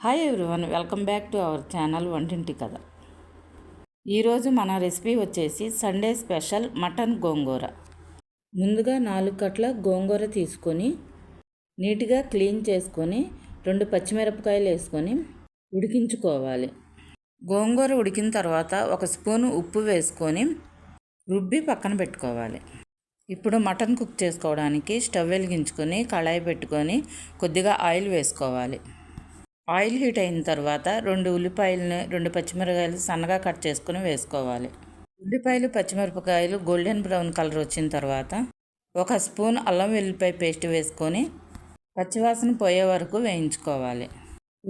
Hi everyone, welcome back to our channel వంటింటి కథ. ఈరోజు మన రెసిపీ వచ్చేసి సండే స్పెషల్ మటన్ గోంగూర. ముందుగా 4 కట్ల గోంగూర తీసుకొని నీట్గా క్లీన్ చేసుకొని 2 పచ్చిమిరపకాయలు వేసుకొని ఉడికించుకోవాలి. గోంగూర ఉడికిన తర్వాత 1 స్పూను ఉప్పు వేసుకొని రుబ్బి పక్కన పెట్టుకోవాలి. ఇప్పుడు మటన్ కుక్ చేసుకోవడానికి స్టవ్ వెలిగించుకొని కళాయి పెట్టుకొని కొద్దిగా ఆయిల్ వేసుకోవాలి. ఆయిల్ హీట్ అయిన తర్వాత 2 ఉల్లిపాయలని 2 పచ్చిమిరపకాయలు సన్నగా కట్ చేసుకుని వేసుకోవాలి. ఉల్లిపాయలు పచ్చిమిరపకాయలు గోల్డెన్ బ్రౌన్ కలర్ వచ్చిన తర్వాత 1 స్పూన్ అల్లం వెల్లుల్లిపాయ పేస్ట్ వేసుకొని పచ్చివాసన పోయే వరకు వేయించుకోవాలి.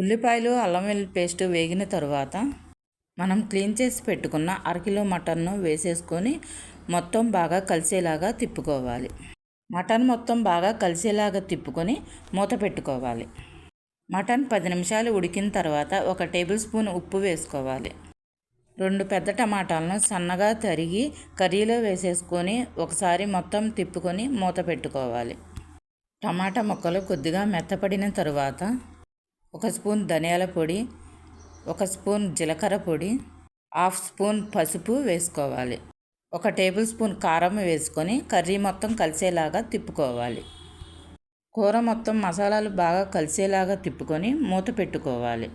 ఉల్లిపాయలు అల్లం వెల్లుల్లి పేస్ట్ వేగిన తర్వాత మనం క్లీన్ చేసి పెట్టుకున్న 1/2 కిలో మటన్ను వేసేసుకొని మొత్తం బాగా కలిసేలాగా తిప్పుకోవాలి. మటన్ మొత్తం బాగా కలిసేలాగా తిప్పుకొని మూత పెట్టుకోవాలి. మటన్ 10 నిమిషాలు ఉడికిన తర్వాత 1 టేబుల్ స్పూన్ ఉప్పు వేసుకోవాలి. 2 పెద్ద టమాటాలను సన్నగా తరిగి కర్రీలో వేసేసుకొని ఒకసారి మొత్తం తిప్పుకొని మూత పెట్టుకోవాలి. టమాటా ముక్కలు కొద్దిగా మెత్తపడిన తరువాత 1 స్పూన్ ధనియాల పొడి, 1 స్పూన్ జీలకర్ర పొడి, 1/2 స్పూన్ పసుపు వేసుకోవాలి. 1 టేబుల్ స్పూన్ కారం వేసుకొని కర్రీ మొత్తం కలిసేలాగా తిప్పుకోవాలి. కూర మొత్తం మసాలాలు బాగా కలిసేలాగా తిప్పుకొని మూత పెట్టుకోవాలి.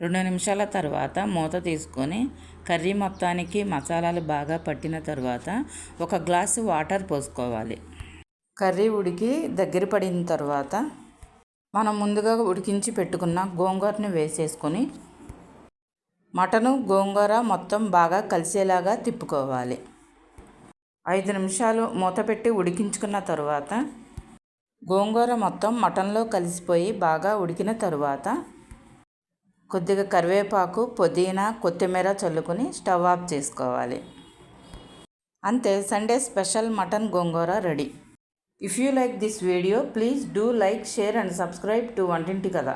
2 నిమిషాల తర్వాత మూత తీసుకొని కర్రీ మొత్తానికి మసాలాలు బాగా పట్టిన తర్వాత 1 గ్లాసు వాటర్ పోసుకోవాలి. కర్రీ ఉడికి దగ్గర పడిన తర్వాత మనం ముందుగా ఉడికించి పెట్టుకున్న గోంగూరని వేసేసుకొని మటను గోంగూర మొత్తం బాగా కలిసేలాగా తిప్పుకోవాలి. 5 నిమిషాలు మూత పెట్టి ఉడికించుకున్న తర్వాత గోంగూర మొత్తం మటన్లో కలిసిపోయి బాగా ఉడికిన తరువాత కొద్దిగా కరివేపాకు, పుదీనా, కొత్తిమీర చల్లుకొని స్టవ్ ఆఫ్ చేసుకోవాలి. అంతే, Sunday special mutton gongura ready. If you like this video, please do like, share and subscribe to వంటింటి కథ.